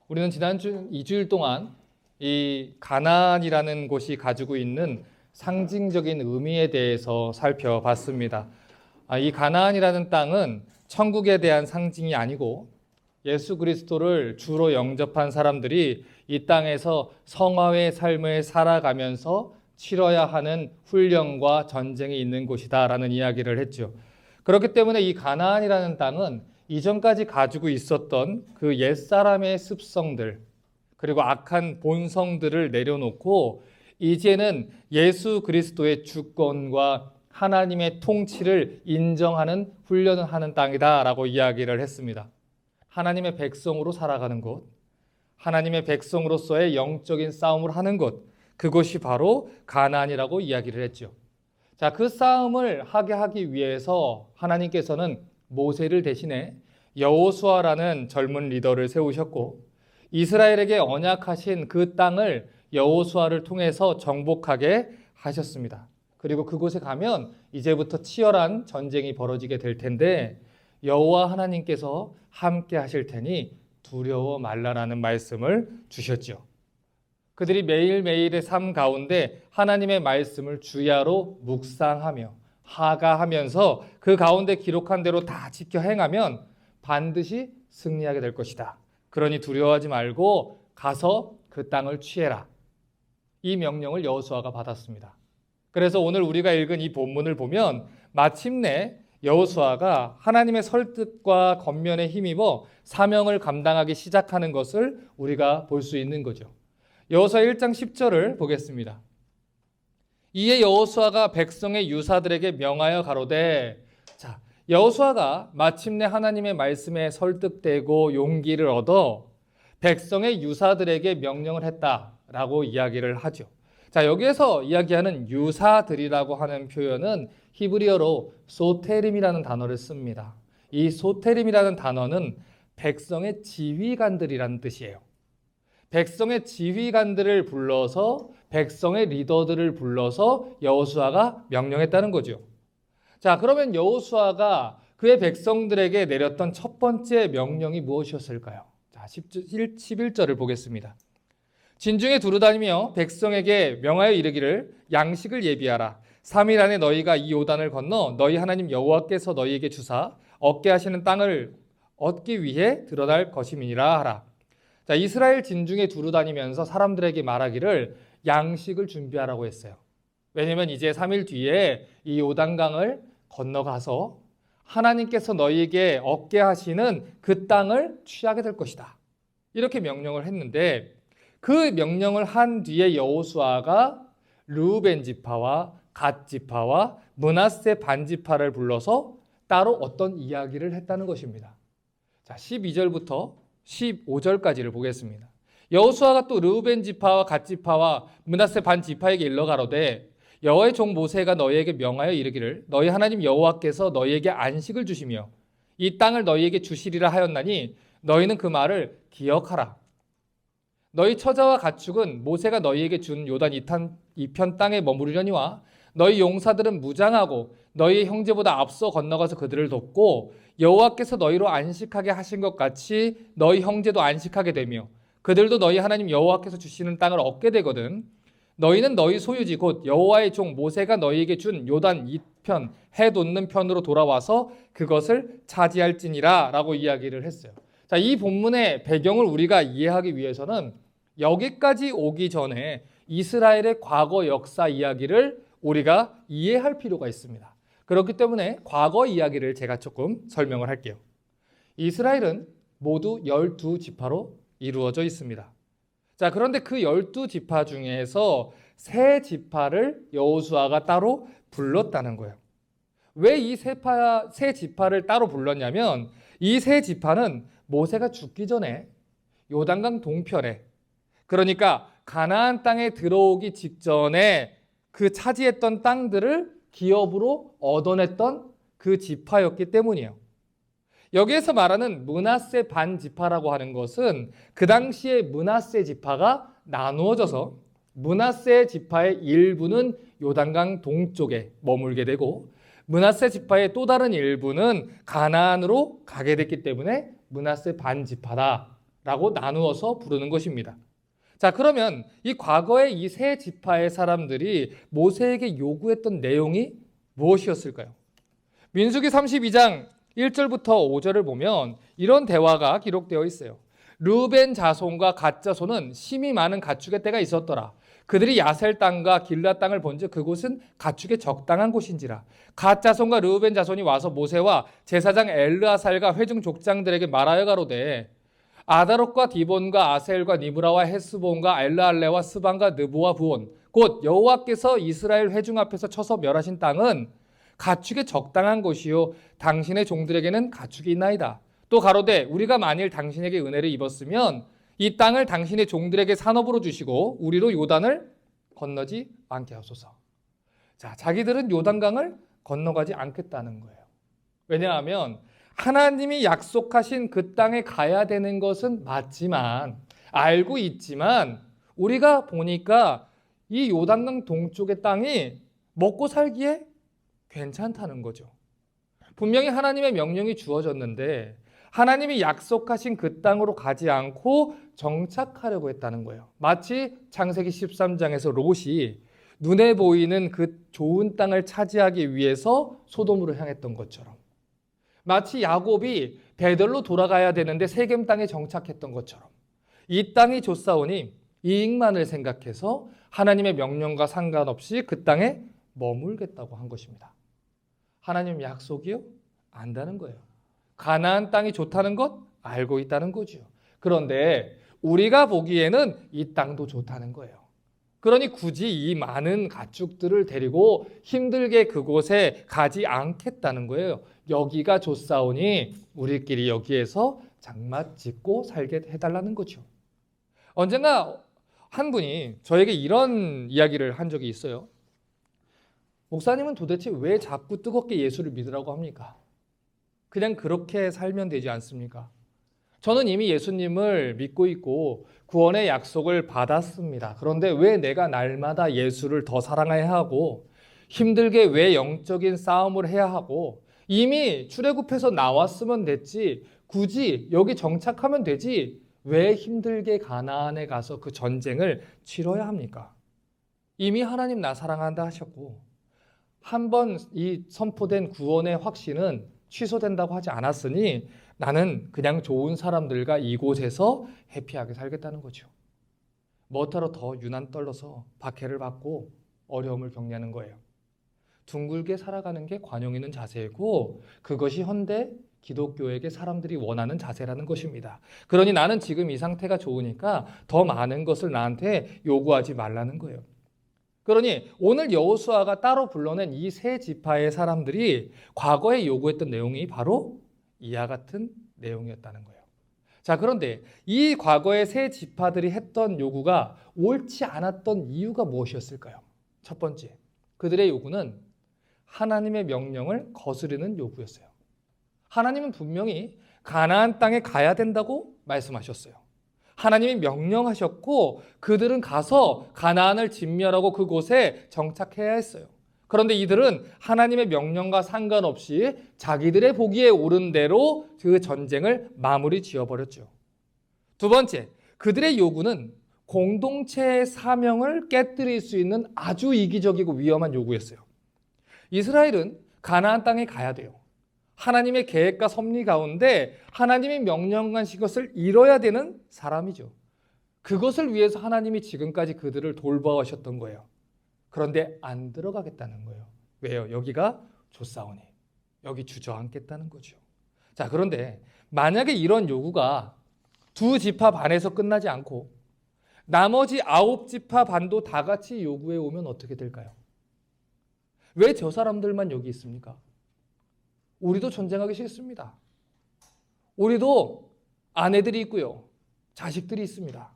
우리는 지난 2주일 동안 이 가나안이라는 곳이 가지고 있는 상징적인 의미에 대해서 살펴봤습니다. 이 가나안이라는 땅은 천국에 대한 상징이 아니고 예수 그리스도를 주로 영접한 사람들이 이 땅에서 성화의 삶을 살아가면서 치러야 하는 훈련과 전쟁이 있는 곳이다라는 이야기를 했죠. 그렇기 때문에 이 가나안이라는 땅은 이전까지 가지고 있었던 그 옛사람의 습성들 그리고 악한 본성들을 내려놓고 이제는 예수 그리스도의 주권과 하나님의 통치를 인정하는 훈련을 하는 땅이다라고 이야기를 했습니다. 하나님의 백성으로 살아가는 곳, 하나님의 백성으로서의 영적인 싸움을 하는 곳, 그것이 바로 가나안이라고 이야기를 했죠. 자, 그 싸움을 하기 위해서 하나님께서는 모세를 대신해 여호수아라는 젊은 리더를 세우셨고 이스라엘에게 언약하신 그 땅을 여호수아를 통해서 정복하게 하셨습니다. 그리고 그곳에 가면 이제부터 치열한 전쟁이 벌어지게 될 텐데 여호와 하나님께서 함께 하실 테니 두려워 말라라는 말씀을 주셨죠. 그들이 매일매일의 삶 가운데 하나님의 말씀을 주야로 묵상하며 하가하면서 그 가운데 기록한 대로 다 지켜 행하면 반드시 승리하게 될 것이다. 그러니 두려워하지 말고 가서 그 땅을 취해라. 이 명령을 여호수아가 받았습니다. 그래서 오늘 우리가 읽은 이 본문을 보면 마침내 여호수아가 하나님의 설득과 권면에 힘입어 사명을 감당하기 시작하는 것을 우리가 볼 수 있는 거죠. 여호수아 1장 10절을 보겠습니다. 이에 여호수아가 백성의 유사들에게 명하여 가로되, 자, 여호수아가 마침내 하나님의 말씀에 설득되고 용기를 얻어 백성의 유사들에게 명령을 했다라고 이야기를 하죠. 자, 여기에서 이야기하는 유사들이라고 하는 표현은 히브리어로 소테림이라는 단어를 씁니다. 이 소테림이라는 단어는 백성의 지휘관들이라는 뜻이에요. 백성의 지휘관들을 불러서 백성의 리더들을 불러서 여호수아가 명령했다는 거죠. 자, 그러면 여호수아가 그의 백성들에게 내렸던 첫 번째 명령이 무엇이었을까요? 자, 11절을 보겠습니다. 진중에 두루다니며 백성에게 명하여 이르기를 양식을 예비하라. 3일 안에 너희가 이 요단을 건너 너희 하나님 여호와께서 너희에게 주사 얻게 하시는 땅을 얻기 위해 드러날 것임이니라 하라. 자, 이스라엘 진중에 두루다니면서 사람들에게 말하기를 양식을 준비하라고 했어요. 왜냐하면 이제 3일 뒤에 이 요단강을 건너가서 하나님께서 너희에게 얻게 하시는 그 땅을 취하게 될 것이다. 이렇게 명령을 했는데 그 명령을 한 뒤에 여호수아가 르우벤 지파와 갓 지파와 므낫세 반 지파를 불러서 따로 어떤 이야기를 했다는 것입니다. 자, 12절부터 15절까지를 보겠습니다. 여호수아가 또 르우벤 지파와 갓 지파와 므낫세 반 지파에게 일러 가로되 여호와의 종 모세가 너희에게 명하여 이르기를 너희 하나님 여호와께서 너희에게 안식을 주시며 이 땅을 너희에게 주시리라 하였나니 너희는 그 말을 기억하라. 너희 처자와 가축은 모세가 너희에게 준 요단 이편 땅에 머무르려니와 너희 용사들은 무장하고 너희 형제보다 앞서 건너가서 그들을 돕고 여호와께서 너희로 안식하게 하신 것 같이 너희 형제도 안식하게 되며 그들도 너희 하나님 여호와께서 주시는 땅을 얻게 되거든. 너희는 너희 소유지 곧 여호와의 종 모세가 너희에게 준 요단 이편 해 돋는 편으로 돌아와서 그것을 차지할지니라 라고 이야기를 했어요. 자, 이 본문의 배경을 우리가 이해하기 위해서는 여기까지 오기 전에 이스라엘의 과거 역사 이야기를 우리가 이해할 필요가 있습니다. 그렇기 때문에 과거 이야기를 제가 조금 설명을 할게요. 이스라엘은 모두 12지파로 이루어져 있습니다. 자, 그런데 그 12지파 중에서 3지파를 여호수아가 따로 불렀다는 거예요. 왜 이 세 지파를 따로 불렀냐면 이 3지파는 모세가 죽기 전에 요단강 동편에, 그러니까 가나안 땅에 들어오기 직전에 그 차지했던 땅들을 기업으로 얻어냈던 그 지파였기 때문이에요. 여기에서 말하는 므낫세 반 지파라고 하는 것은 그 당시에 므낫세 지파가 나누어져서 므낫세 지파의 일부는 요단강 동쪽에 머물게 되고 므낫세 지파의 또 다른 일부는 가나안으로 가게 됐기 때문에 므낫세 반 지파다 지파라고 나누어서 부르는 것입니다. 자, 그러면 이 과거의 이 세 지파의 사람들이 모세에게 요구했던 내용이 무엇이었을까요? 민수기 32장 1절부터 5절을 보면 이런 대화가 기록되어 있어요. 르벤 자손과 갓 자손은 심히 많은 가축의 떼가 있었더라. 그들이 야셀 땅과 길라 땅을 본즉 그곳은 가축의 적당한 곳인지라. 갓 자손과 르벤 자손이 와서 모세와 제사장 엘르아살과 회중 족장들에게 말하여 가로되 아다롯과 디본과 아셀과 니브라와 헤스본과 엘르알레와 스반과 느보와 부온 곧 여호와께서 이스라엘 회중 앞에서 쳐서 멸하신 땅은 가축의 적당한 곳이요 당신의 종들에게는 가축이 있나이다. 또 가로되 우리가 만일 당신에게 은혜를 입었으면 이 땅을 당신의 종들에게 산업으로 주시고 우리로 요단을 건너지 않게 하소서. 자, 자기들은 요단강을 건너가지 않겠다는 거예요. 왜냐하면 하나님이 약속하신 그 땅에 가야 되는 것은 맞지만 알고 있지만 우리가 보니까 이 요단강 동쪽의 땅이 먹고 살기에 괜찮다는 거죠. 분명히 하나님의 명령이 주어졌는데 하나님이 약속하신 그 땅으로 가지 않고 정착하려고 했다는 거예요. 마치 창세기 13장에서 롯이 눈에 보이는 그 좋은 땅을 차지하기 위해서 소돔으로 향했던 것처럼, 마치 야곱이 베들로 돌아가야 되는데 세겜 땅에 정착했던 것처럼 이 땅이 좋사오니 이익만을 생각해서 하나님의 명령과 상관없이 그 땅에 머물겠다고 한 것입니다. 하나님 약속이요? 안다는 거예요. 가나안 땅이 좋다는 것 알고 있다는 거죠. 그런데 우리가 보기에는 이 땅도 좋다는 거예요. 그러니 굳이 이 많은 가축들을 데리고 힘들게 그곳에 가지 않겠다는 거예요. 여기가 좋사오니 우리끼리 여기에서 장막 짓고 살게 해달라는 거죠. 언젠가 한 분이 저에게 이런 이야기를 한 적이 있어요. 목사님은 도대체 왜 자꾸 뜨겁게 예수를 믿으라고 합니까? 그냥 그렇게 살면 되지 않습니까? 저는 이미 예수님을 믿고 있고 구원의 약속을 받았습니다. 그런데 왜 내가 날마다 예수를 더 사랑해야 하고 힘들게 왜 영적인 싸움을 해야 하고 이미 출애굽해서 나왔으면 됐지 굳이 여기 정착하면 되지 왜 힘들게 가나안에 가서 그 전쟁을 치러야 합니까? 이미 하나님 나 사랑한다 하셨고 한번 이 선포된 구원의 확신은 취소된다고 하지 않았으니 나는 그냥 좋은 사람들과 이곳에서 해피하게 살겠다는 거죠. 뭐하러 더 유난 떨러서 박해를 받고 어려움을 겪냐는 거예요. 둥글게 살아가는 게 관용 있는 자세이고 그것이 현대 기독교에게 사람들이 원하는 자세라는 것입니다. 그러니 나는 지금 이 상태가 좋으니까 더 많은 것을 나한테 요구하지 말라는 거예요. 그러니 오늘 여호수아가 따로 불러낸 이 세 지파의 사람들이 과거에 요구했던 내용이 바로 이와 같은 내용이었다는 거예요. 자, 그런데 이 과거의 세 지파들이 했던 요구가 옳지 않았던 이유가 무엇이었을까요? 첫 번째, 그들의 요구는 하나님의 명령을 거스르는 요구였어요. 하나님은 분명히 가나안 땅에 가야 된다고 말씀하셨어요. 하나님이 명령하셨고 그들은 가서 가나안을 진멸하고 그곳에 정착해야 했어요. 그런데 이들은 하나님의 명령과 상관없이 자기들의 보기에 옳은 대로 그 전쟁을 마무리 지어버렸죠. 두 번째, 그들의 요구는 공동체의 사명을 깨뜨릴 수 있는 아주 이기적이고 위험한 요구였어요. 이스라엘은 가나안 땅에 가야 돼요. 하나님의 계획과 섭리 가운데 하나님이 명령하신 것을 이뤄야 되는 사람이죠. 그것을 위해서 하나님이 지금까지 그들을 돌보아오셨던 거예요. 그런데 안 들어가겠다는 거예요. 왜요? 여기가 좋사오니 여기 주저앉겠다는 거죠. 자, 그런데 만약에 이런 요구가 두 지파 반에서 끝나지 않고 나머지 9지파 반도 다 같이 요구해 오면 어떻게 될까요? 왜 저 사람들만 여기 있습니까? 우리도 전쟁하기 싫습니다. 우리도 아내들이 있고요. 자식들이 있습니다.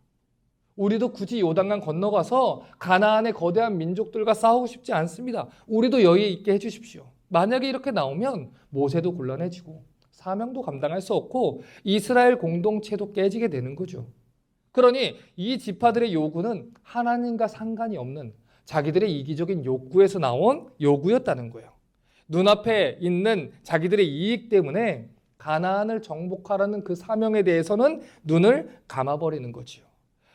우리도 굳이 요단강 건너가서 가나안의 거대한 민족들과 싸우고 싶지 않습니다. 우리도 여기 있게 해주십시오. 만약에 이렇게 나오면 모세도 곤란해지고 사명도 감당할 수 없고 이스라엘 공동체도 깨지게 되는 거죠. 그러니 이 지파들의 요구는 하나님과 상관이 없는 자기들의 이기적인 욕구에서 나온 요구였다는 거예요. 눈앞에 있는 자기들의 이익 때문에 가나안을 정복하라는 그 사명에 대해서는 눈을 감아버리는 거지요.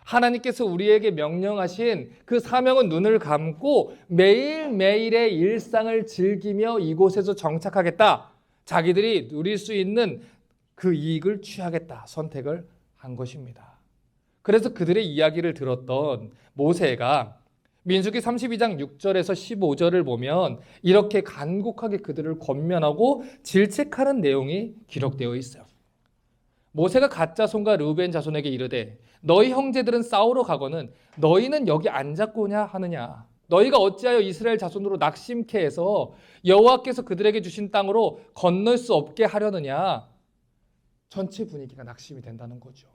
하나님께서 우리에게 명령하신 그 사명은 눈을 감고 매일매일의 일상을 즐기며 이곳에서 정착하겠다. 자기들이 누릴 수 있는 그 이익을 취하겠다. 선택을 한 것입니다. 그래서 그들의 이야기를 들었던 모세가 민수기 32장 6절에서 15절을 보면 이렇게 간곡하게 그들을 권면하고 질책하는 내용이 기록되어 있어요. 모세가 갓 자손과 르우벤 자손에게 이르되 너희 형제들은 싸우러 가거는 너희는 여기 앉았고냐 하느냐. 너희가 어찌하여 이스라엘 자손으로 낙심케 해서 여호와께서 그들에게 주신 땅으로 건널 수 없게 하려느냐. 전체 분위기가 낙심이 된다는 거죠.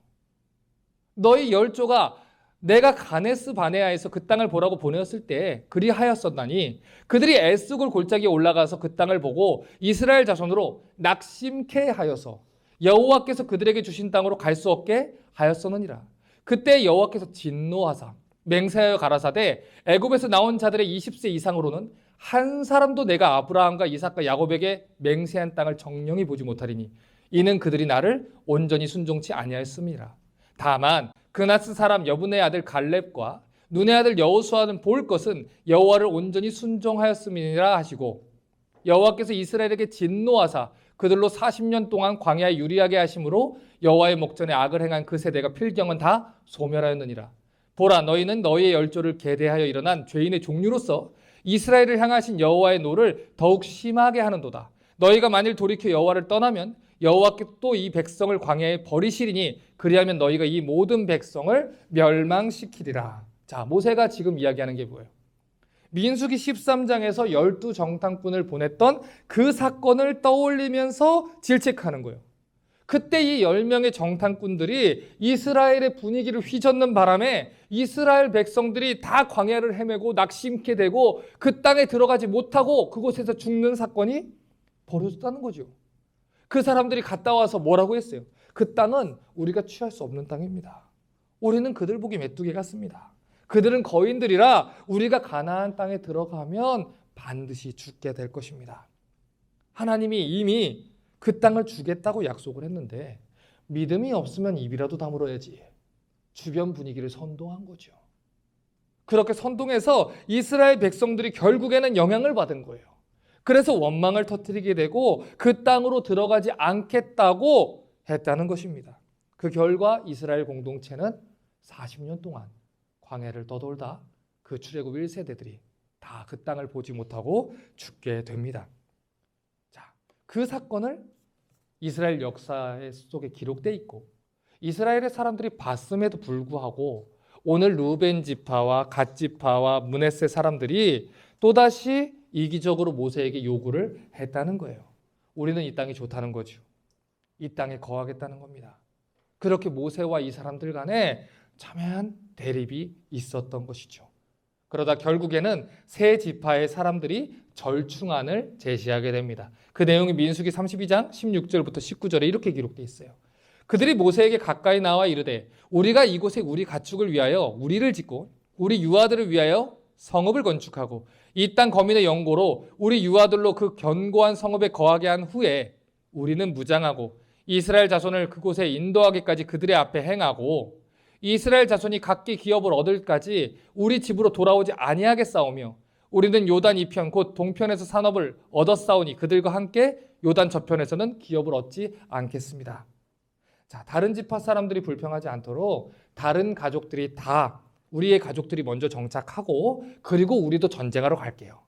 너희 열조가 내가 가네스 바네아에서 그 땅을 보라고 보내었을 때 그리하였었나니 그들이 에스골 골짜기에 올라가서 그 땅을 보고 이스라엘 자손으로 낙심케 하여서 여호와께서 그들에게 주신 땅으로 갈 수 없게 하였었느니라. 그때 여호와께서 진노하사 맹세하여 가라사대 애굽에서 나온 자들의 20세 이상으로는 한 사람도 내가 아브라함과 이삭과 야곱에게 맹세한 땅을 정령히 보지 못하리니 이는 그들이 나를 온전히 순종치 아니하였음이라. 다만 그나스 사람 여분의 아들 갈렙과 눈의 아들 여호수아는 볼 것은 여호와를 온전히 순종하였음이니라 하시고 여호와께서 이스라엘에게 진노하사 그들로 40년 동안 광야에 유리하게 하심으로 여호와의 목전에 악을 행한 그 세대가 필경은 다 소멸하였느니라. 보라 너희는 너희의 열조를 계대하여 일어난 죄인의 종류로서 이스라엘을 향하신 여호와의 노를 더욱 심하게 하는도다. 너희가 만일 돌이켜 여호와를 떠나면 여호와께서 또 이 백성을 광야에 버리시리니 그리하면 너희가 이 모든 백성을 멸망시키리라. 자, 모세가 지금 이야기하는 게 뭐예요? 민수기 13장에서 12정탐꾼을 보냈던 그 사건을 떠올리면서 질책하는 거예요. 그때 이 10명의 정탐꾼들이 이스라엘의 분위기를 휘젓는 바람에 이스라엘 백성들이 다 광야를 헤매고 낙심케 되고 그 땅에 들어가지 못하고 그곳에서 죽는 사건이 벌어졌다는 거죠. 그 사람들이 갔다 와서 뭐라고 했어요? 그 땅은 우리가 취할 수 없는 땅입니다. 우리는 그들 보기 메뚜기 같습니다. 그들은 거인들이라 우리가 가나안 땅에 들어가면 반드시 죽게 될 것입니다. 하나님이 이미 그 땅을 주겠다고 약속을 했는데 믿음이 없으면 입이라도 다물어야지. 주변 분위기를 선동한 거죠. 그렇게 선동해서 이스라엘 백성들이 결국에는 영향을 받은 거예요. 그래서 원망을 터뜨리게 되고 그 땅으로 들어가지 않겠다고 했다는 것입니다. 그 결과 이스라엘 공동체는 40년 동안 광야를 떠돌다 그 출애굽 1세대들이 다 그 땅을 보지 못하고 죽게 됩니다. 자, 그 사건을 이스라엘 역사 속에 기록되어 있고 이스라엘의 사람들이 봤음에도 불구하고 오늘 루벤 지파와 갓 지파와 므낫세 사람들이 또다시 이기적으로 모세에게 요구를 했다는 거예요. 우리는 이 땅이 좋다는 거죠. 이 땅에 거하겠다는 겁니다. 그렇게 모세와 이 사람들 간에 첨예한 대립이 있었던 것이죠. 그러다 결국에는 세 지파의 사람들이 절충안을 제시하게 됩니다. 그 내용이 민수기 32장 16절부터 19절에 이렇게 기록되어 있어요. 그들이 모세에게 가까이 나와 이르되 우리가 이곳에 우리 가축을 위하여 우리를 짓고 우리 유아들을 위하여 성읍을 건축하고 이 땅 거민의 영고로 우리 유아들로 그 견고한 성읍에 거하게 한 후에 우리는 무장하고 이스라엘 자손을 그곳에 인도하기까지 그들의 앞에 행하고 이스라엘 자손이 각기 기업을 얻을까지 우리 집으로 돌아오지 아니하겠사오며 우리는 요단 이편 곧 동편에서 산업을 얻었사오니 그들과 함께 요단 저편에서는 기업을 얻지 않겠습니다. 자, 다른 지파 사람들이 불평하지 않도록 다른 가족들이 다 우리의 가족들이 먼저 정착하고 그리고 우리도 전쟁하러 갈게요.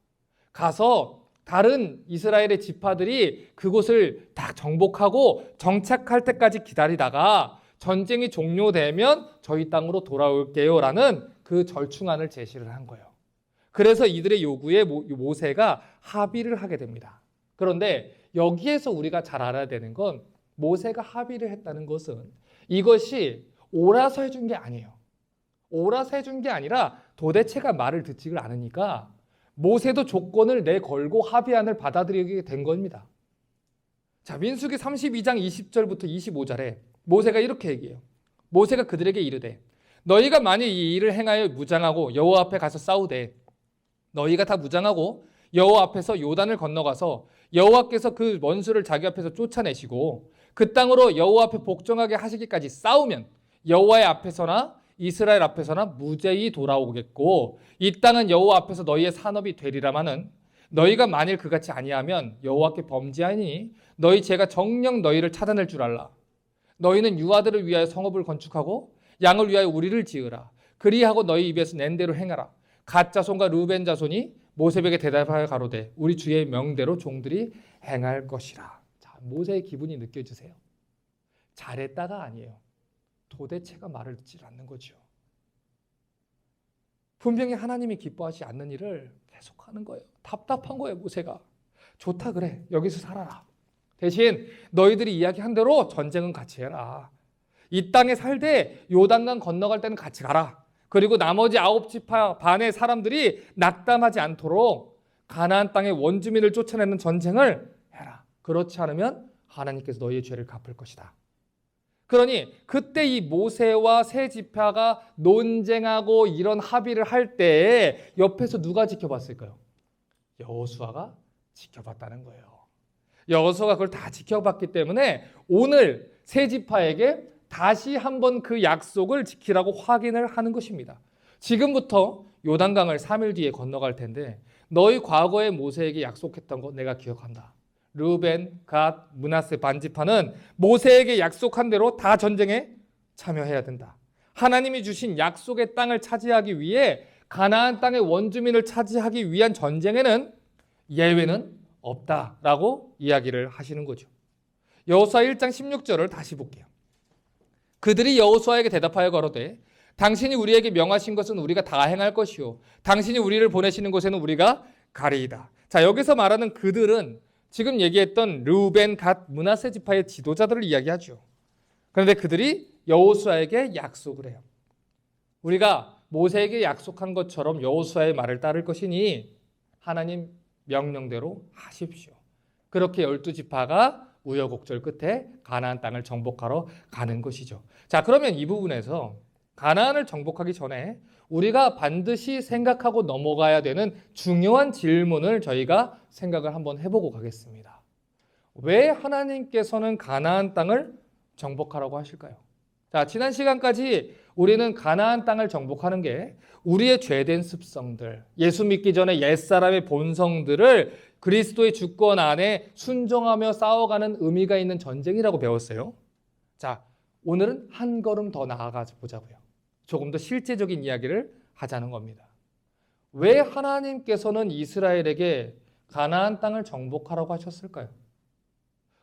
가서 다른 이스라엘의 지파들이 그곳을 다 정복하고 정착할 때까지 기다리다가 전쟁이 종료되면 저희 땅으로 돌아올게요 라는 그 절충안을 제시를 한 거예요. 그래서 이들의 요구에 모세가 합의를 하게 됩니다. 그런데 여기에서 우리가 잘 알아야 되는 건 모세가 합의를 했다는 것은 이것이 옳아서 해준 게 아니에요. 옳아서 해준 게 아니라 도대체가 말을 듣지를 않으니까 모세도 조건을 내걸고 합의안을 받아들이게 된 겁니다. 자, 민수기 32장 20절부터 25절에 모세가 이렇게 얘기해요. 모세가 그들에게 이르되 너희가 만일 이 일을 행하여 무장하고 여호와 앞에 가서 싸우되 너희가 다 무장하고 여호와 앞에서 요단을 건너가서 여호와께서 그 원수를 자기 앞에서 쫓아내시고 그 땅으로 여호와 앞에 복종하게 하시기까지 싸우면 여호와의 앞에서나 이스라엘 앞에서나 무죄히 돌아오겠고 이 땅은 여호와 앞에서 너희의 산업이 되리라마는 너희가 만일 그같이 아니하면 여호와께 범죄하니 너희 죄가 정녕 너희를 찾아낼 줄 알라. 너희는 유아들을 위하여 성읍을 건축하고 양을 위하여 우리를 지으라. 그리하고 너희 입에서 낸 대로 행하라. 갓 자손과 르우벤 자손이 모세에게 대답하여 가로되 우리 주의 명대로 종들이 행할 것이라. 자, 모세의 기분이 느껴지세요? 잘했다가 아니에요. 도대체가 말을 듣지 않는 거죠. 분명히 하나님이 기뻐하지 않는 일을 계속하는 거예요. 답답한 거예요, 모세가. 좋다 그래, 여기서 살아라. 대신 너희들이 이야기한 대로 전쟁은 같이 해라. 이 땅에 살되 요단강 건너갈 때는 같이 가라. 그리고 나머지 9지파 반의 사람들이 낙담하지 않도록 가나안 땅의 원주민을 쫓아내는 전쟁을 해라. 그렇지 않으면 하나님께서 너희의 죄를 갚을 것이다. 그러니 그때 이 모세와 세 지파가 논쟁하고 이런 합의를 할 때 옆에서 누가 지켜봤을까요? 여호수아가 지켜봤다는 거예요. 여호수아가 그걸 다 지켜봤기 때문에 오늘 세 지파에게 다시 한번 그 약속을 지키라고 확인을 하는 것입니다. 지금부터 요단강을 3일 뒤에 건너갈 텐데 너희 과거에 모세에게 약속했던 거 내가 기억한다. 르우벤, 갓, 므낫세 반지파는 모세에게 약속한 대로 다 전쟁에 참여해야 된다. 하나님이 주신 약속의 땅을 차지하기 위해 가나안 땅의 원주민을 차지하기 위한 전쟁에는 예외는 없다라고 이야기를 하시는 거죠. 여호수아 1장 16절을 다시 볼게요. 그들이 여호수아에게 대답하여 가로되 당신이 우리에게 명하신 것은 우리가 다 행할 것이요 당신이 우리를 보내시는 곳에는 우리가 가리이다. 자, 여기서 말하는 그들은 지금 얘기했던 르우벤, 갓, 므낫세 지파의 지도자들을 이야기하죠. 그런데 그들이 여호수아에게 약속을 해요. 우리가 모세에게 약속한 것처럼 여호수아의 말을 따를 것이니 하나님 명령대로 하십시오. 그렇게 12지파가 우여곡절 끝에 가나안 땅을 정복하러 가는 것이죠. 자, 그러면 이 부분에서 가나안을 정복하기 전에 우리가 반드시 생각하고 넘어가야 되는 중요한 질문을 저희가 생각을 한번 해보고 가겠습니다. 왜 하나님께서는 가나안 땅을 정복하라고 하실까요? 자, 지난 시간까지 우리는 가나안 땅을 정복하는 게 우리의 죄된 습성들, 예수 믿기 전에 옛사람의 본성들을 그리스도의 주권 안에 순종하며 싸워가는 의미가 있는 전쟁이라고 배웠어요. 자, 오늘은 한 걸음 더 나아가 보자고요. 조금 더 실제적인 이야기를 하자는 겁니다. 왜 하나님께서는 이스라엘에게 가나안 땅을 정복하라고 하셨을까요?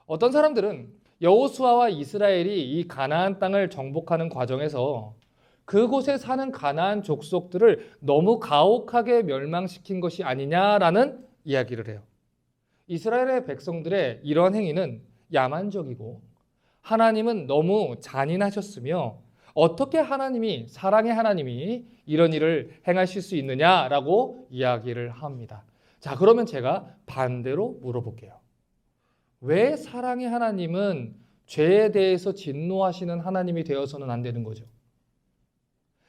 어떤 사람들은 여호수아와 이스라엘이 이 가나안 땅을 정복하는 과정에서 그곳에 사는 가나안 족속들을 너무 가혹하게 멸망시킨 것이 아니냐라는 이야기를 해요. 이스라엘의 백성들의 이러한 행위는 야만적이고 하나님은 너무 잔인하셨으며 어떻게 하나님이, 사랑의 하나님이 이런 일을 행하실 수 있느냐라고 이야기를 합니다. 자, 그러면 제가 반대로 물어볼게요. 왜 사랑의 하나님은 죄에 대해서 진노하시는 하나님이 되어서는 안 되는 거죠?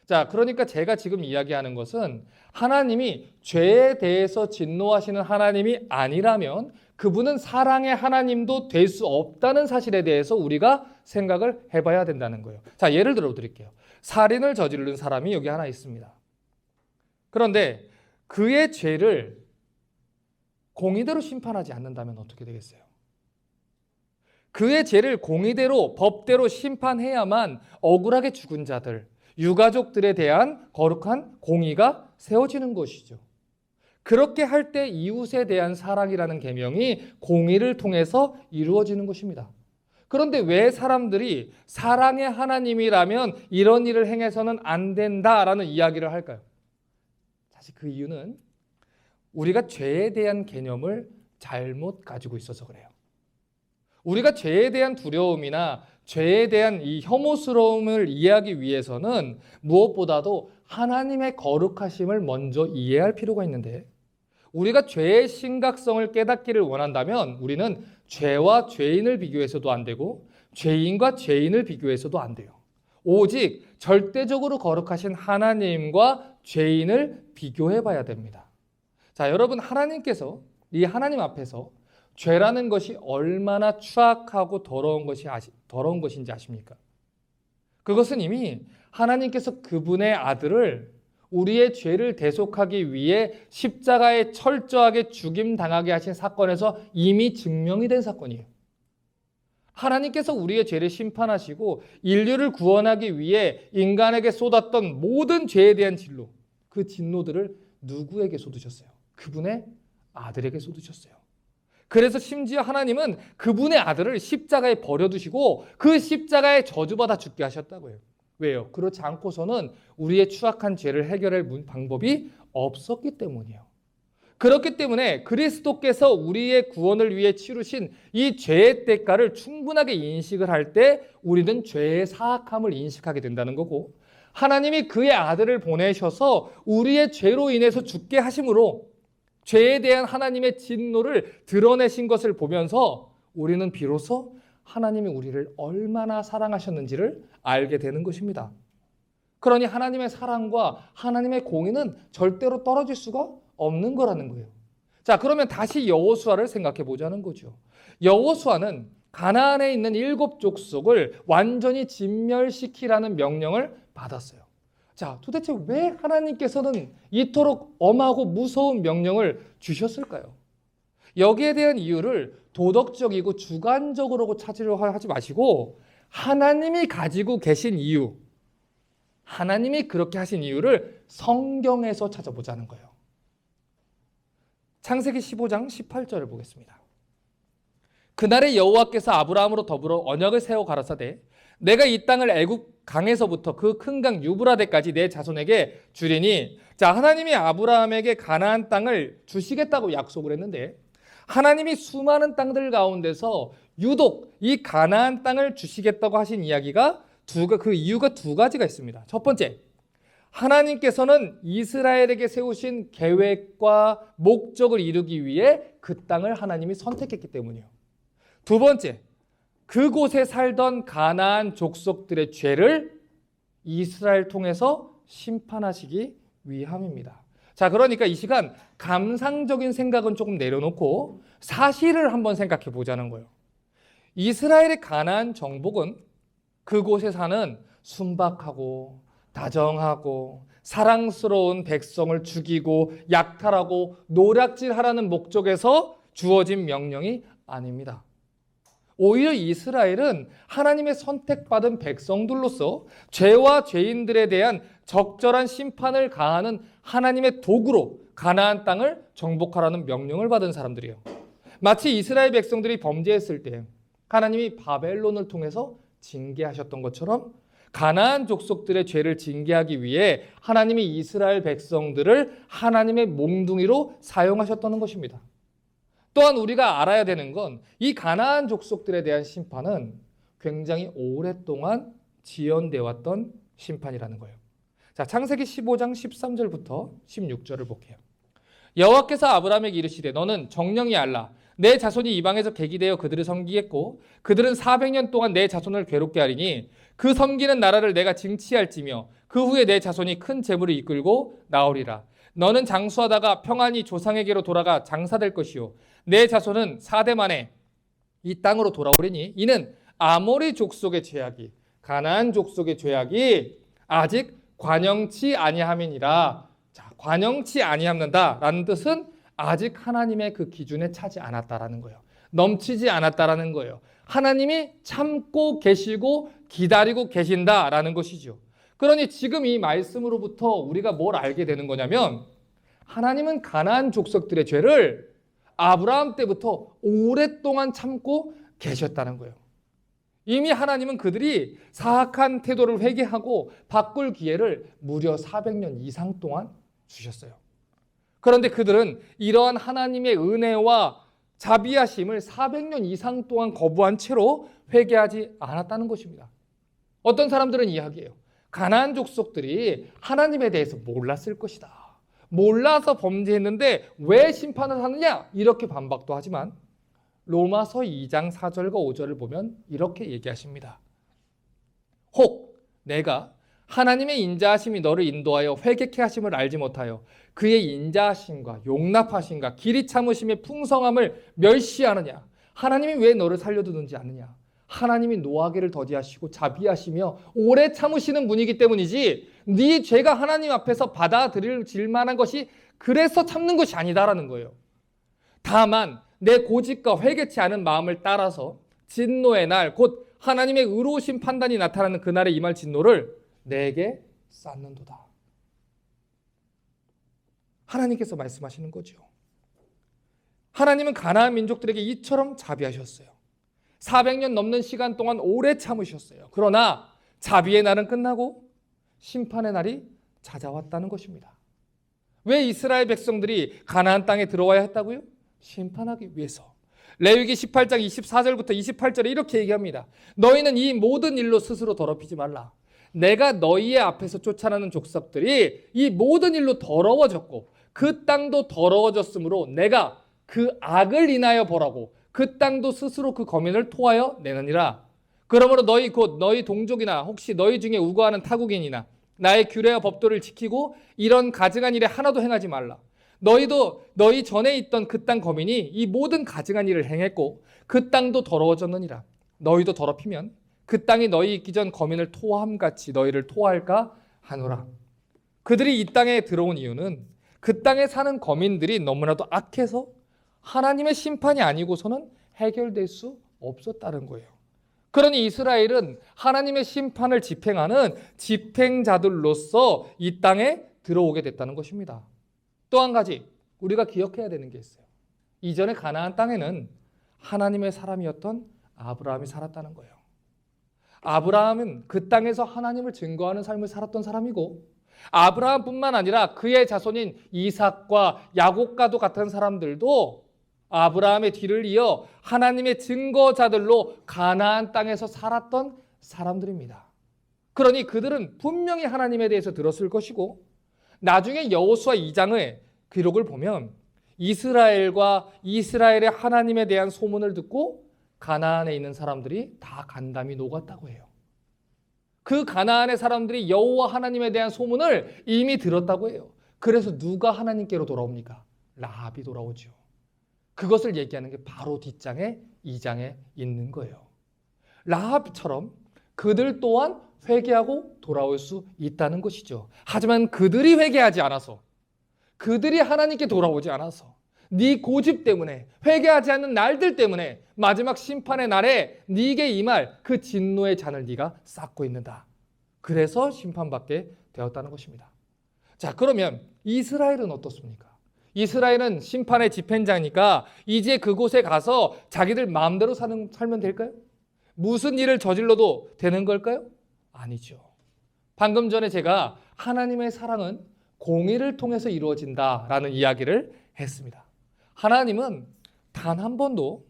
자, 그러니까 제가 지금 이야기하는 것은 하나님이 죄에 대해서 진노하시는 하나님이 아니라면 그분은 사랑의 하나님도 될 수 없다는 사실에 대해서 우리가 생각을 해봐야 된다는 거예요. 자, 예를 들어 드릴게요. 살인을 저지른 사람이 여기 하나 있습니다. 그런데 그의 죄를 공의대로 심판하지 않는다면 어떻게 되겠어요? 그의 죄를 공의대로, 법대로 심판해야만 억울하게 죽은 자들, 유가족들에 대한 거룩한 공의가 세워지는 것이죠. 그렇게 할 때 이웃에 대한 사랑이라는 계명이 공의를 통해서 이루어지는 것입니다. 그런데 왜 사람들이 사랑의 하나님이라면 이런 일을 행해서는 안 된다라는 이야기를 할까요? 사실 그 이유는 우리가 죄에 대한 개념을 잘못 가지고 있어서 그래요. 우리가 죄에 대한 두려움이나 죄에 대한 이 혐오스러움을 이해하기 위해서는 무엇보다도 하나님의 거룩하심을 먼저 이해할 필요가 있는데 우리가 죄의 심각성을 깨닫기를 원한다면 우리는 죄와 죄인을 비교해서도 안 되고 죄인과 죄인을 비교해서도 안 돼요. 오직 절대적으로 거룩하신 하나님과 죄인을 비교해 봐야 됩니다. 자, 여러분, 하나님께서 이 하나님 앞에서 죄라는 것이 얼마나 추악하고 더러운 것인지 아십니까? 그것은 이미 하나님께서 그분의 아들을 우리의 죄를 대속하기 위해 십자가에 철저하게 죽임당하게 하신 사건에서 이미 증명이 된 사건이에요. 하나님께서 우리의 죄를 심판하시고 인류를 구원하기 위해 인간에게 쏟았던 모든 죄에 대한 진노, 그 진노들을 누구에게 쏟으셨어요? 그분의 아들에게 쏟으셨어요. 그래서 심지어 하나님은 그분의 아들을 십자가에 버려두시고 그 십자가에 저주받아 죽게 하셨다고요. 왜요? 그렇지 않고서는 우리의 추악한 죄를 해결할 방법이 없었기 때문이에요. 그렇기 때문에 그리스도께서 우리의 구원을 위해 치르신 이 죄의 대가를 충분하게 인식을 할 때 우리는 죄의 사악함을 인식하게 된다는 거고, 하나님이 그의 아들을 보내셔서 우리의 죄로 인해서 죽게 하심으로 죄에 대한 하나님의 진노를 드러내신 것을 보면서 우리는 비로소 하나님이 우리를 얼마나 사랑하셨는지를 알게 되는 것입니다. 그러니 하나님의 사랑과 하나님의 공의는 절대로 떨어질 수가 없는 거라는 거예요. 자, 그러면 다시 여호수아를 생각해 보자는 거죠. 여호수아는 가나안에 있는 7 족속을 완전히 진멸시키라는 명령을 받았어요. 자, 도대체 왜 하나님께서는 이토록 엄하고 무서운 명령을 주셨을까요? 여기에 대한 이유를 도덕적이고 주관적으로 찾으려고 하지 마시고 하나님이 가지고 계신 이유, 하나님이 그렇게 하신 이유를 성경에서 찾아보자는 거예요. 창세기 15장 18절을 보겠습니다. 그날에 여호와께서 아브라함으로 더불어 언약을 세워 가라사대 내가 이 땅을 애굽 강에서부터 그 큰 강 유브라데까지 내 자손에게 주리니, 자, 하나님이 아브라함에게 가나안 땅을 주시겠다고 약속을 했는데 하나님이 수많은 땅들 가운데서 유독 이 가나안 땅을 주시겠다고 하신 이야기가 그 이유가 2가지가 있습니다. 첫 번째, 하나님께서는 이스라엘에게 세우신 계획과 목적을 이루기 위해 그 땅을 하나님이 선택했기 때문이에요. 2번째, 그곳에 살던 가나안 족속들의 죄를 이스라엘 통해서 심판하시기 위함입니다. 자, 그러니까 이 시간 감상적인 생각은 조금 내려놓고 사실을 한번 생각해 보자는 거예요. 이스라엘의 가나안 정복은 그곳에 사는 순박하고 다정하고 사랑스러운 백성을 죽이고 약탈하고 노략질하라는 목적에서 주어진 명령이 아닙니다. 오히려 이스라엘은 하나님의 선택받은 백성들로서 죄와 죄인들에 대한 적절한 심판을 가하는 하나님의 도구로 가나안 땅을 정복하라는 명령을 받은 사람들이에요. 마치 이스라엘 백성들이 범죄했을 때 하나님이 바벨론을 통해서 징계하셨던 것처럼 가나안 족속들의 죄를 징계하기 위해 하나님이 이스라엘 백성들을 하나님의 몽둥이로 사용하셨다는 것입니다. 또한 우리가 알아야 되는 건 이 가나안 족속들에 대한 심판은 굉장히 오랫동안 지연되어 왔던 심판이라는 거예요. 자, 창세기 15장 13절부터 16절을 볼게요. 여호와께서 아브라함에게 이르시되 너는 정령이 알라. 내 자손이 이방에서 객이되어 그들을 섬기겠고 그들은 400년 동안 내 자손을 괴롭게 하리니 그 섬기는 나라를 내가 징치할지며 그 후에 내 자손이 큰 재물을 이끌고 나오리라. 너는 장수하다가 평안히 조상에게로 돌아가 장사될 것이요 내 자손은 4대 만에 이 땅으로 돌아오리니 이는 아모리 족속의 죄악이 가나안 족속의 죄악이 아직 관영치 아니함이니라. 자, 관영치 아니함는다라는 뜻은 아직 하나님의 그 기준에 차지 않았다라는 거예요. 넘치지 않았다라는 거예요. 하나님이 참고 계시고 기다리고 계신다라는 것이죠. 그러니 지금 이 말씀으로부터 우리가 뭘 알게 되는 거냐면 하나님은 가나안 족속들의 죄를 아브라함 때부터 오랫동안 참고 계셨다는 거예요. 이미 하나님은 그들이 사악한 태도를 회개하고 바꿀 기회를 무려 400년 이상 동안 주셨어요. 그런데 그들은 이러한 하나님의 은혜와 자비하심을 400년 이상 동안 거부한 채로 회개하지 않았다는 것입니다. 어떤 사람들은 이야기해요. 가나안 족속들이 하나님에 대해서 몰랐을 것이다. 몰라서 범죄했는데 왜 심판을 하느냐? 이렇게 반박도 하지만 로마서 2장 4절과 5절을 보면 이렇게 얘기하십니다. 혹 내가 하나님의 인자하심이 너를 인도하여 회개케 하심을 알지 못하여 그의 인자하심과 용납하심과 길이 참으심의 풍성함을 멸시하느냐. 하나님이 왜 너를 살려두는지 아느냐. 하나님이 노하기를 더디하시고 자비하시며 오래 참으시는 분이기 때문이지 네 죄가 하나님 앞에서 받아들일 만한 것이 그래서 참는 것이 아니다라는 거예요. 다만 내 고집과 회개치 않은 마음을 따라서 진노의 날, 곧 하나님의 의로우신 판단이 나타나는 그날에 임할 진노를 내게 쌓는도다. 하나님께서 말씀하시는 거죠. 하나님은 가나안 민족들에게 이처럼 자비하셨어요. 400년 넘는 시간 동안 오래 참으셨어요. 그러나 자비의 날은 끝나고 심판의 날이 찾아왔다는 것입니다. 왜 이스라엘 백성들이 가나안 땅에 들어와야 했다고요? 심판하기 위해서. 레위기 18장 24절부터 28절에 이렇게 얘기합니다. 너희는 이 모든 일로 스스로 더럽히지 말라. 내가 너희의 앞에서 쫓아나는 족속들이 이 모든 일로 더러워졌고 그 땅도 더러워졌으므로 내가 그 악을 인하여 보라고 그 땅도 스스로 그 거민을 토하여 내느니라. 그러므로 너희 곧 너희 동족이나 혹시 너희 중에 우거하는 타국인이나 나의 규례와 법도를 지키고 이런 가증한 일에 하나도 행하지 말라. 너희도 너희 전에 있던 그 땅 거민이 이 모든 가증한 일을 행했고 그 땅도 더러워졌느니라. 너희도 더럽히면 그 땅이 너희 있기 전 거민을 토함같이 너희를 토할까 하노라. 그들이 이 땅에 들어온 이유는 그 땅에 사는 거민들이 너무나도 악해서 하나님의 심판이 아니고서는 해결될 수 없었다는 거예요. 그러니 이스라엘은 하나님의 심판을 집행하는 집행자들로서 이 땅에 들어오게 됐다는 것입니다. 또 한 가지 우리가 기억해야 되는 게 있어요. 이전에 가나안 땅에는 하나님의 사람이었던 아브라함이 살았다는 거예요. 아브라함은 그 땅에서 하나님을 증거하는 삶을 살았던 사람이고 아브라함뿐만 아니라 그의 자손인 이삭과 야곱과도 같은 사람들도 아브라함의 뒤를 이어 하나님의 증거자들로 가나안 땅에서 살았던 사람들입니다. 그러니 그들은 분명히 하나님에 대해서 들었을 것이고 나중에 여호수아 2장의 기록을 보면 이스라엘과 이스라엘의 하나님에 대한 소문을 듣고 가나안에 있는 사람들이 다 간담이 녹았다고 해요. 그 가나안의 사람들이 여호와 하나님에 대한 소문을 이미 들었다고 해요. 그래서 누가 하나님께로 돌아옵니까? 라합이 돌아오죠. 그것을 얘기하는 게 바로 뒷장에 2장에 있는 거예요. 라합처럼 그들 또한 회개하고 돌아올 수 있다는 것이죠. 하지만 그들이 회개하지 않아서 그들이 하나님께 돌아오지 않아서 네 고집 때문에 회개하지 않는 날들 때문에 마지막 심판의 날에 네게 임할 그 진노의 잔을 네가 쌓고 있는다. 그래서 심판받게 되었다는 것입니다. 자, 그러면 이스라엘은 어떻습니까? 이스라엘은 심판의 집행자니까 이제 그곳에 가서 자기들 마음대로 살면 될까요? 무슨 일을 저질러도 되는 걸까요? 아니죠. 방금 전에 제가 하나님의 사랑은 공의를 통해서 이루어진다라는 이야기를 했습니다. 하나님은 단 한 번도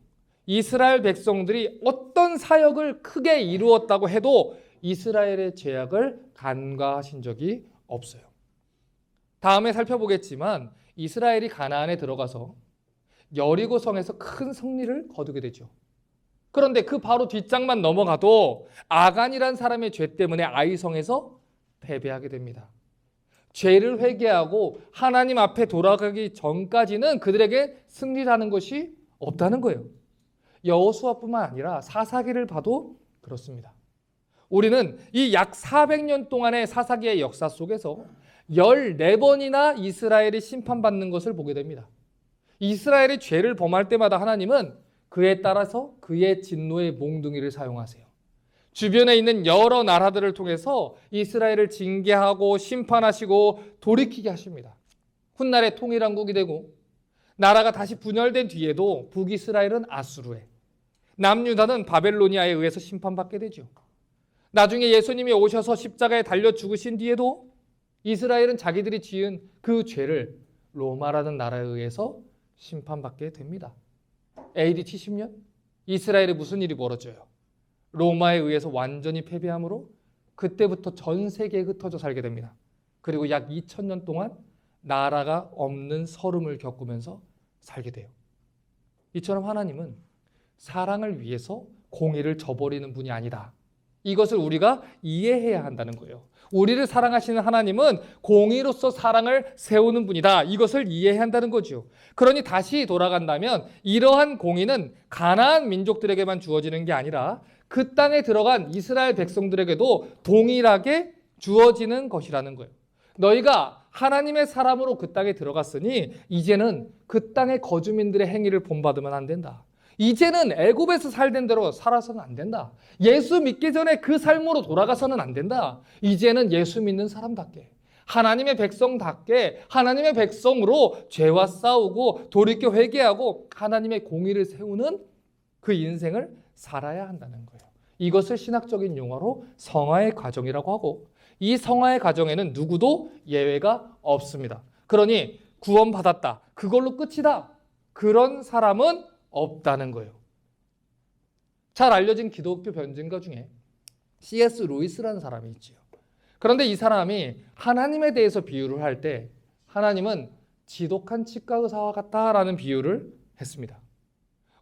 이스라엘 백성들이 어떤 사역을 크게 이루었다고 해도 이스라엘의 죄악을 간과하신 적이 없어요. 다음에 살펴보겠지만 이스라엘이 가나안에 들어가서 여리고성에서 큰 승리를 거두게 되죠. 그런데 그 바로 뒷장만 넘어가도 아간이란 사람의 죄 때문에 아이성에서 패배하게 됩니다. 죄를 회개하고 하나님 앞에 돌아가기 전까지는 그들에게 승리라는 것이 없다는 거예요. 여호수아뿐만 아니라 사사기를 봐도 그렇습니다. 우리는 이 약 400년 동안의 사사기의 역사 속에서 14번이나 이스라엘이 심판받는 것을 보게 됩니다. 이스라엘이 죄를 범할 때마다 하나님은 그에 따라서 그의 진노의 몽둥이를 사용하세요. 주변에 있는 여러 나라들을 통해서 이스라엘을 징계하고 심판하시고 돌이키게 하십니다. 훗날에 통일왕국이 되고 나라가 다시 분열된 뒤에도 북이스라엘은 아수르에, 남유다는 바벨로니아에 의해서 심판받게 되죠. 나중에 예수님이 오셔서 십자가에 달려 죽으신 뒤에도 이스라엘은 자기들이 지은 그 죄를 로마라는 나라에 의해서 심판받게 됩니다. AD 70년 이스라엘에 무슨 일이 벌어져요? 로마에 의해서 완전히 패배함으로 그때부터 전 세계에 흩어져 살게 됩니다. 그리고 약 2000년 동안 나라가 없는 서름을 겪으면서 살게 돼요. 이처럼 하나님은 사랑을 위해서 공의를 저버리는 분이 아니다. 이것을 우리가 이해해야 한다는 거예요. 우리를 사랑하시는 하나님은 공의로서 사랑을 세우는 분이다. 이것을 이해해야 한다는 거죠. 그러니 다시 돌아간다면 이러한 공의는 가나안 민족들에게만 주어지는 게 아니라 그 땅에 들어간 이스라엘 백성들에게도 동일하게 주어지는 것이라는 거예요. 너희가 하나님의 사람으로 그 땅에 들어갔으니 이제는 그 땅의 거주민들의 행위를 본받으면 안 된다. 이제는 애굽에서 살던 대로 살아서는 안 된다. 예수 믿기 전에 그 삶으로 돌아가서는 안 된다. 이제는 예수 믿는 사람답게, 하나님의 백성답게, 하나님의 백성으로 죄와 싸우고 돌이켜 회개하고 하나님의 공의를 세우는 그 인생을 살아야 한다는 거예요. 이것을 신학적인 용어로 성화의 과정이라고 하고, 이 성화의 과정에는 누구도 예외가 없습니다. 그러니 구원받았다, 그걸로 끝이다, 그런 사람은 없다는 거예요. 잘 알려진 기독교 변증가 중에 C.S. 루이스라는 사람이 있지요. 그런데 이 사람이 하나님에 대해서 비유를 할 때 하나님은 지독한 치과 의사와 같다라는 비유를 했습니다.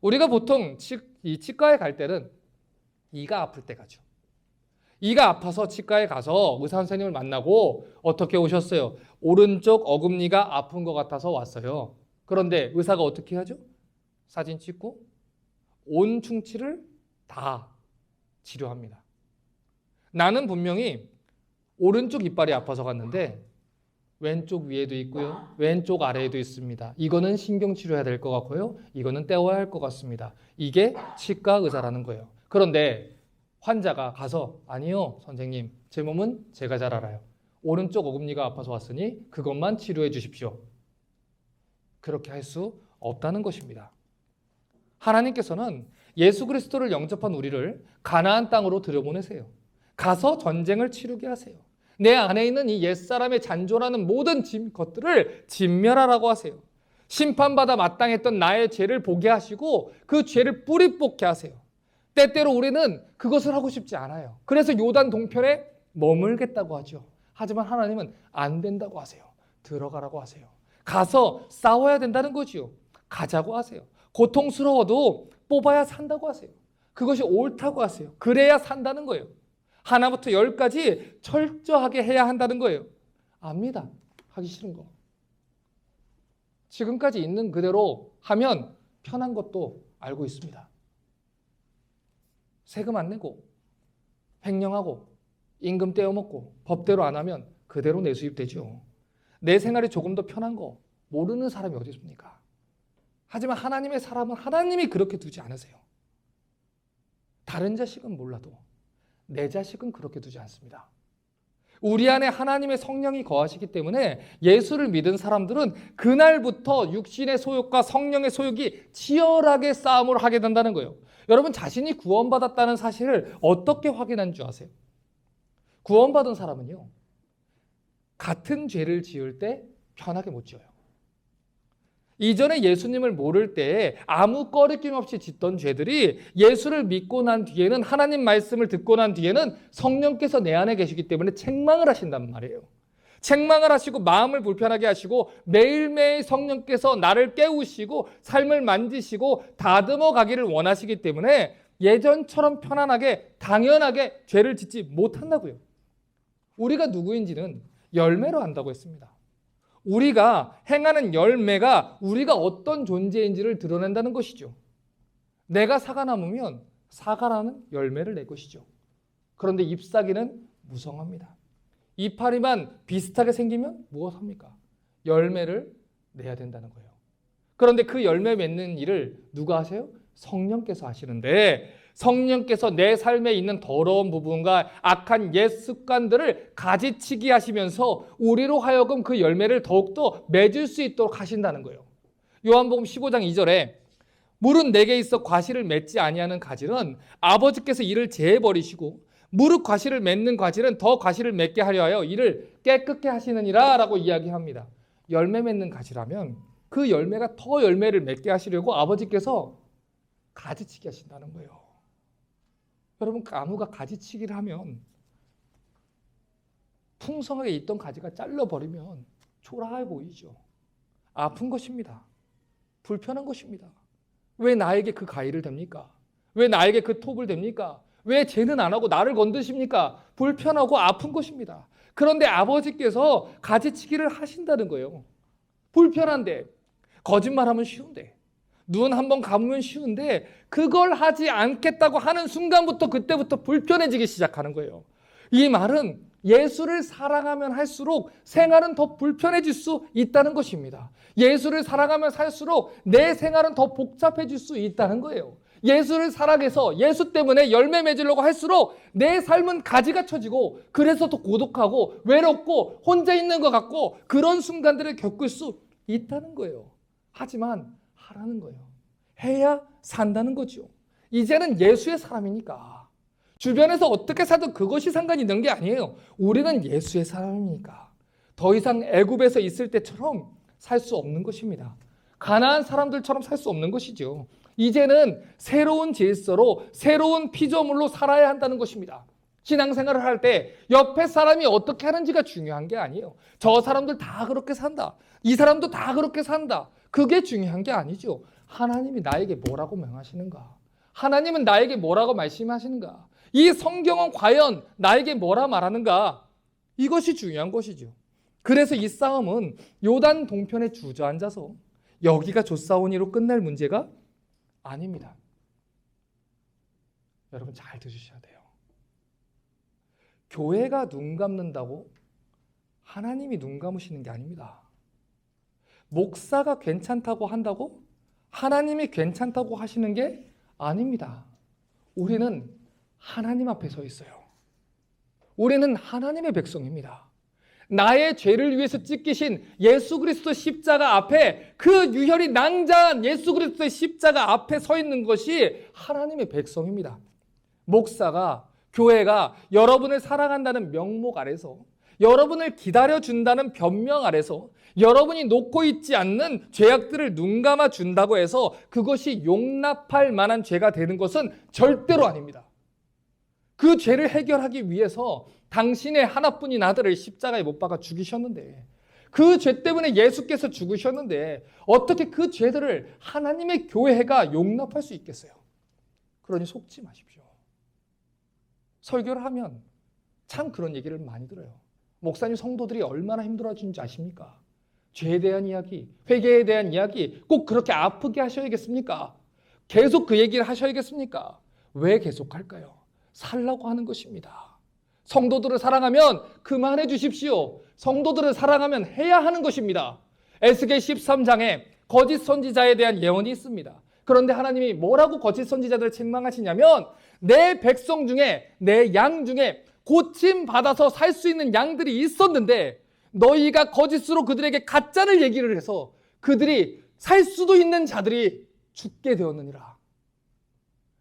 우리가 보통 이 치과에 갈 때는 이가 아플 때 가죠. 이가 아파서 치과에 가서 의사 선생님을 만나고 어떻게 오셨어요? 오른쪽 어금니가 아픈 것 같아서 왔어요. 그런데 의사가 어떻게 하죠? 사진 찍고 온 충치를 다 치료합니다. 나는 분명히 오른쪽 이빨이 아파서 갔는데 왼쪽 위에도 있고요, 왼쪽 아래에도 있습니다. 이거는 신경치료해야 될 것 같고요, 이거는 떼어야 할 것 같습니다. 이게 치과 의사라는 거예요. 그런데 환자가 가서 아니요 선생님, 제 몸은 제가 잘 알아요. 오른쪽 어금니가 아파서 왔으니 그것만 치료해 주십시오. 그렇게 할 수 없다는 것입니다. 하나님께서는 예수 그리스도를 영접한 우리를 가나안 땅으로 들여보내세요. 가서 전쟁을 치르게 하세요. 내 안에 있는 이 옛사람의 잔존하는 모든 것들을 진멸하라고 하세요. 심판받아 마땅했던 나의 죄를 보게 하시고 그 죄를 뿌리 뽑게 하세요. 때때로 우리는 그것을 하고 싶지 않아요. 그래서 요단 동편에 머물겠다고 하죠. 하지만 하나님은 안 된다고 하세요. 들어가라고 하세요. 가서 싸워야 된다는 거지요. 가자고 하세요. 고통스러워도 뽑아야 산다고 하세요. 그것이 옳다고 하세요. 그래야 산다는 거예요. 하나부터 열까지 철저하게 해야 한다는 거예요. 압니다. 하기 싫은 거. 지금까지 있는 그대로 하면 편한 것도 알고 있습니다. 세금 안 내고 횡령하고 임금 떼어먹고 법대로 안 하면 그대로 내수입되죠. 내 생활이 조금 더 편한 거 모르는 사람이 어디 있습니까? 하지만 하나님의 사람은 하나님이 그렇게 두지 않으세요. 다른 자식은 몰라도 내 자식은 그렇게 두지 않습니다. 우리 안에 하나님의 성령이 거하시기 때문에 예수를 믿은 사람들은 그날부터 육신의 소욕과 성령의 소욕이 치열하게 싸움을 하게 된다는 거예요. 여러분, 자신이 구원받았다는 사실을 어떻게 확인한 줄 아세요? 구원받은 사람은요, 같은 죄를 지을 때 편하게 못 지어요. 이전에 예수님을 모를 때에 아무 꺼리낌 없이 짓던 죄들이 예수를 믿고 난 뒤에는, 하나님 말씀을 듣고 난 뒤에는 성령께서 내 안에 계시기 때문에 책망을 하신단 말이에요. 책망을 하시고 마음을 불편하게 하시고 매일매일 성령께서 나를 깨우시고 삶을 만지시고 다듬어 가기를 원하시기 때문에 예전처럼 편안하게 당연하게 죄를 짓지 못한다고요. 우리가 누구인지는 열매로 안다고 했습니다. 우리가 행하는 열매가 우리가 어떤 존재인지를 드러낸다는 것이죠. 내가 사과나무면 사과라는 열매를 낼 것이죠. 그런데 잎사귀는 무성합니다. 이파리만 비슷하게 생기면 무엇합니까? 열매를 내야 된다는 거예요. 그런데 그 열매 맺는 일을 누가 하세요? 성령께서 하시는데, 성령께서 내 삶에 있는 더러운 부분과 악한 옛 습관들을 가지치기 하시면서 우리로 하여금 그 열매를 더욱더 맺을 수 있도록 하신다는 거예요. 요한복음 15장 2절에 물은 내게 있어 과실을 맺지 아니하는 가지는 아버지께서 이를 제해버리시고 무릇 과실을 맺는 가지는 더 과실을 맺게 하려 하여 이를 깨끗게 하시느니라 라고 이야기합니다. 열매 맺는 가지라면 그 열매가 더 열매를 맺게 하시려고 아버지께서 가지치기 하신다는 거예요. 여러분, 나무가 가지치기를 하면 풍성하게 있던 가지가 잘라버리면 초라해 보이죠. 아픈 것입니다. 불편한 것입니다. 왜 나에게 그 가위를 댑니까? 왜 나에게 그 톱을 댑니까? 왜 죄는 안 하고 나를 건드십니까? 불편하고 아픈 것입니다. 그런데 아버지께서 가지치기를 하신다는 거예요. 불편한데, 거짓말하면 쉬운데, 눈 한번 감으면 쉬운데 그걸 하지 않겠다고 하는 순간부터 그때부터 불편해지기 시작하는 거예요. 이 말은 예수를 사랑하면 할수록 생활은 더 불편해질 수 있다는 것입니다. 예수를 사랑하면 살수록 내 생활은 더 복잡해질 수 있다는 거예요. 예수를 사랑해서 예수 때문에 열매 맺으려고 할수록 내 삶은 가지가 쳐지고 그래서 더 고독하고 외롭고 혼자 있는 것 같고 그런 순간들을 겪을 수 있다는 거예요. 하지만 하라는 거예요. 해야 산다는 거죠. 이제는 예수의 사람이니까 주변에서 어떻게 사도 그것이 상관이 있는 게 아니에요. 우리는 예수의 사람이니까 더 이상 애굽에서 있을 때처럼 살 수 없는 것입니다. 가나안 사람들처럼 살 수 없는 것이죠. 이제는 새로운 질서로 새로운 피조물로 살아야 한다는 것입니다. 신앙생활을 할 때 옆에 사람이 어떻게 하는지가 중요한 게 아니에요. 저 사람들 다 그렇게 산다. 이 사람도 다 그렇게 산다. 그게 중요한 게 아니죠. 하나님이 나에게 뭐라고 명하시는가? 하나님은 나에게 뭐라고 말씀하시는가? 이 성경은 과연 나에게 뭐라 말하는가? 이것이 중요한 것이죠. 그래서 이 싸움은 요단 동편에 주저앉아서 여기가 조사오니로 끝날 문제가 아닙니다. 여러분 잘 들으셔야 돼요. 교회가 눈 감는다고 하나님이 눈 감으시는 게 아닙니다. 목사가 괜찮다고 한다고 하나님이 괜찮다고 하시는 게 아닙니다. 우리는 하나님 앞에 서 있어요. 우리는 하나님의 백성입니다. 나의 죄를 위해서 찢기신 예수 그리스도 십자가 앞에 그 유혈이 낭자한 예수 그리스도의 십자가 앞에 서 있는 것이 하나님의 백성입니다. 목사가, 교회가 여러분을 사랑한다는 명목 아래서, 여러분을 기다려준다는 변명 아래서 여러분이 놓고 있지 않는 죄악들을 눈 감아 준다고 해서 그것이 용납할 만한 죄가 되는 것은 절대로 아닙니다. 그 죄를 해결하기 위해서 당신의 하나뿐인 아들을 십자가에 못 박아 죽이셨는데, 그 죄 때문에 예수께서 죽으셨는데 어떻게 그 죄들을 하나님의 교회가 용납할 수 있겠어요? 그러니 속지 마십시오. 설교를 하면 참 그런 얘기를 많이 들어요. 목사님, 성도들이 얼마나 힘들어지는지 아십니까? 죄에 대한 이야기, 회개에 대한 이야기 꼭 그렇게 아프게 하셔야겠습니까? 계속 그 얘기를 하셔야겠습니까? 왜 계속할까요? 살라고 하는 것입니다. 성도들을 사랑하면 그만해 주십시오. 성도들을 사랑하면 해야 하는 것입니다. 에스겔 13장에 거짓 선지자에 대한 예언이 있습니다. 그런데 하나님이 뭐라고 거짓 선지자들을 책망하시냐면, 내 백성 중에, 내 양 중에 고침받아서 살 수 있는 양들이 있었는데 너희가 거짓으로 그들에게 가짜를 얘기를 해서 그들이 살 수도 있는 자들이 죽게 되었느니라.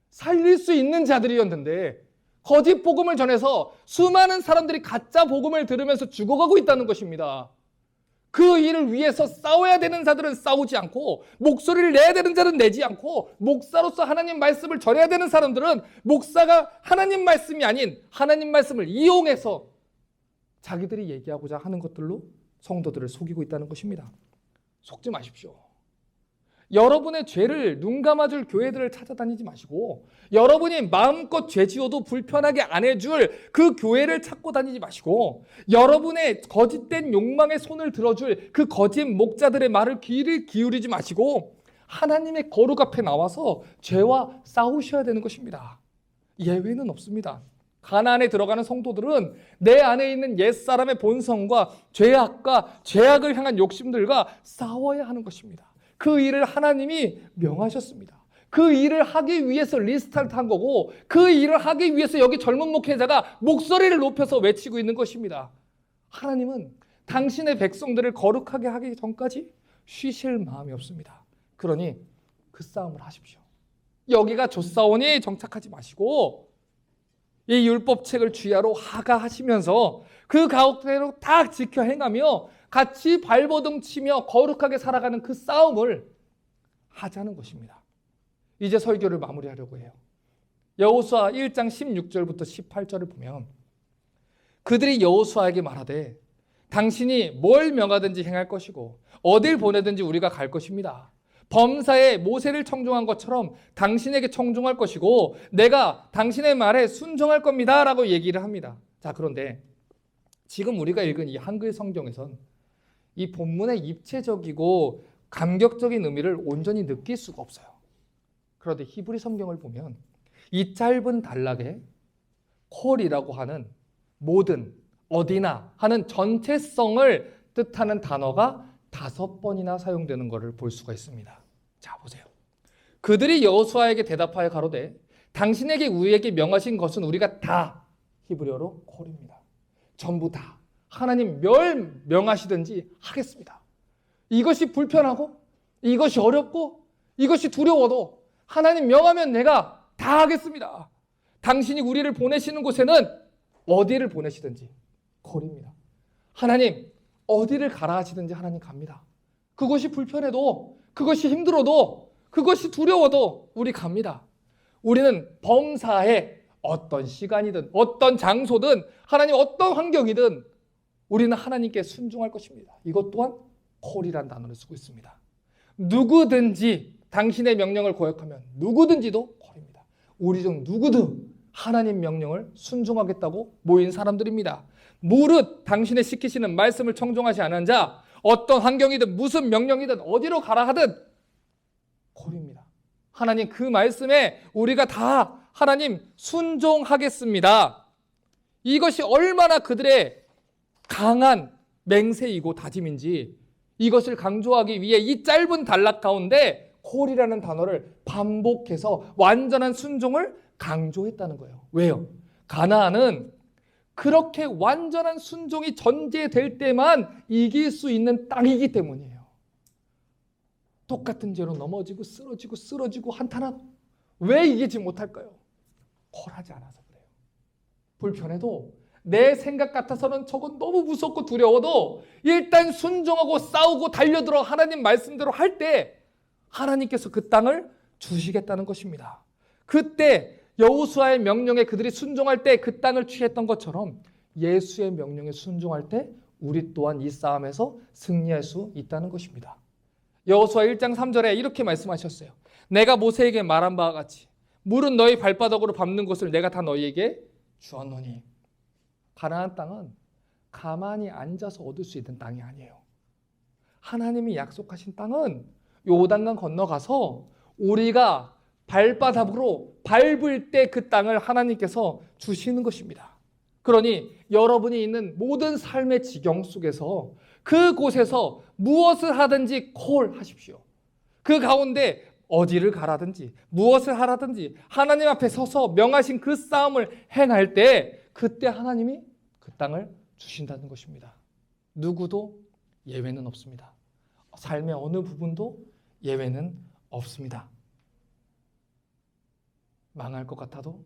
살릴 수 있는 자들이었는데 거짓 복음을 전해서 수많은 사람들이 가짜 복음을 들으면서 죽어가고 있다는 것입니다. 그 일을 위해서 싸워야 되는 자들은 싸우지 않고, 목소리를 내야 되는 자는 내지 않고, 목사로서 하나님 말씀을 전해야 되는 사람들은 목사가 하나님 말씀이 아닌 하나님 말씀을 이용해서 자기들이 얘기하고자 하는 것들로 성도들을 속이고 있다는 것입니다. 속지 마십시오. 여러분의 죄를 눈 감아줄 교회들을 찾아다니지 마시고, 여러분이 마음껏 죄 지어도 불편하게 안 해줄 그 교회를 찾고 다니지 마시고, 여러분의 거짓된 욕망에 손을 들어줄 그 거짓 목자들의 말을 귀를 기울이지 마시고 하나님의 거룩 앞에 나와서 죄와 싸우셔야 되는 것입니다. 예외는 없습니다. 가나안에 들어가는 성도들은 내 안에 있는 옛사람의 본성과 죄악과 죄악을 향한 욕심들과 싸워야 하는 것입니다. 그 일을 하나님이 명하셨습니다. 그 일을 하기 위해서 리스타트한 거고, 그 일을 하기 위해서 여기 젊은 목회자가 목소리를 높여서 외치고 있는 것입니다. 하나님은 당신의 백성들을 거룩하게 하기 전까지 쉬실 마음이 없습니다. 그러니 그 싸움을 하십시오. 여기가 조사오니 정착하지 마시고 이 율법책을 주야로 하가하시면서 그 가옥대로 딱 지켜 행하며 같이 발버둥 치며 거룩하게 살아가는 그 싸움을 하자는 것입니다. 이제 설교를 마무리하려고 해요. 여호수아 1장 16절부터 18절을 보면 그들이 여호수아에게 말하되 당신이 뭘 명하든지 행할 것이고 어딜 보내든지 우리가 갈 것입니다. 범사에 모세를 청종한 것처럼 당신에게 청종할 것이고 내가 당신의 말에 순종할 겁니다 라고 얘기를 합니다. 자, 그런데 지금 우리가 읽은 이 한글 성경에선 이 본문의 입체적이고 감격적인 의미를 온전히 느낄 수가 없어요. 그런데 히브리 성경을 보면 이 짧은 단락에 콜이라고 하는 모든, 어디나 하는 전체성을 뜻하는 단어가 5번이나 사용되는 것을 볼 수가 있습니다. 자, 보세요. 그들이 여호수아에게 대답하여 가로되 당신에게 우리에게 명하신 것은 우리가 다, 히브리어로 콜입니다. 전부 다 하나님 명하시든지 하겠습니다. 이것이 불편하고 이것이 어렵고 이것이 두려워도 하나님 명하면 내가 다 하겠습니다. 당신이 우리를 보내시는 곳에는 어디를 보내시든지 콜입니다. 하나님 어디를 가라 하시든지 하나님 갑니다. 그것이 불편해도, 그것이 힘들어도, 그것이 두려워도 우리 갑니다. 우리는 범사에 어떤 시간이든 어떤 장소든 하나님 어떤 환경이든 우리는 하나님께 순종할 것입니다. 이것 또한 콜이라는 단어를 쓰고 있습니다. 누구든지 당신의 명령을 거역하면 누구든지도 콜입니다. 우리 중 누구든 하나님 명령을 순종하겠다고 모인 사람들입니다. 무릇 당신의 시키시는 말씀을 청종하지 않은 자, 어떤 환경이든 무슨 명령이든 어디로 가라 하든 콜입니다. 하나님 그 말씀에 우리가 다 하나님 순종하겠습니다. 이것이 얼마나 그들의 강한 맹세이고 다짐인지 이것을 강조하기 위해 이 짧은 단락 가운데 콜이라는 단어를 반복해서 완전한 순종을 강조했다는 거예요. 왜요? 가나안은 그렇게 완전한 순종이 전제될 때만 이길 수 있는 땅이기 때문이에요. 똑같은 죄로 넘어지고 쓰러지고 한탄하고 왜 이기지 못할까요? 콜하지 않아서 그래요. 불편해도 내 생각 같아서는 저건 너무 무섭고 두려워도 일단 순종하고 싸우고 달려들어 하나님 말씀대로 할 때 하나님께서 그 땅을 주시겠다는 것입니다. 그때 여호수아의 명령에 그들이 순종할 때 그 땅을 취했던 것처럼 예수의 명령에 순종할 때 우리 또한 이 싸움에서 승리할 수 있다는 것입니다. 여호수아 1장 3절에 이렇게 말씀하셨어요. 내가 모세에게 말한 바와 같이 물은 너희 발바닥으로 밟는 것을 내가 다 너희에게 주었노니. 가나안 땅은 가만히 앉아서 얻을 수 있는 땅이 아니에요. 하나님이 약속하신 땅은 요단강 건너가서 우리가 발바닥으로 밟을 때 그 땅을 하나님께서 주시는 것입니다. 그러니 여러분이 있는 모든 삶의 지경 속에서 그곳에서 무엇을 하든지 콜하십시오. 그 가운데 어디를 가라든지 무엇을 하라든지 하나님 앞에 서서 명하신 그 싸움을 행할 때 그때 하나님이 그 땅을 주신다는 것입니다. 누구도 예외는 없습니다. 삶의 어느 부분도 예외는 없습니다. 망할 것 같아도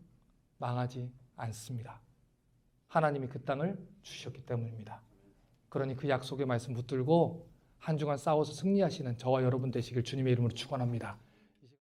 망하지 않습니다. 하나님이 그 땅을 주셨기 때문입니다. 그러니 그 약속의 말씀 붙들고 한 주간 싸워서 승리하시는 저와 여러분 되시길 주님의 이름으로 축원합니다.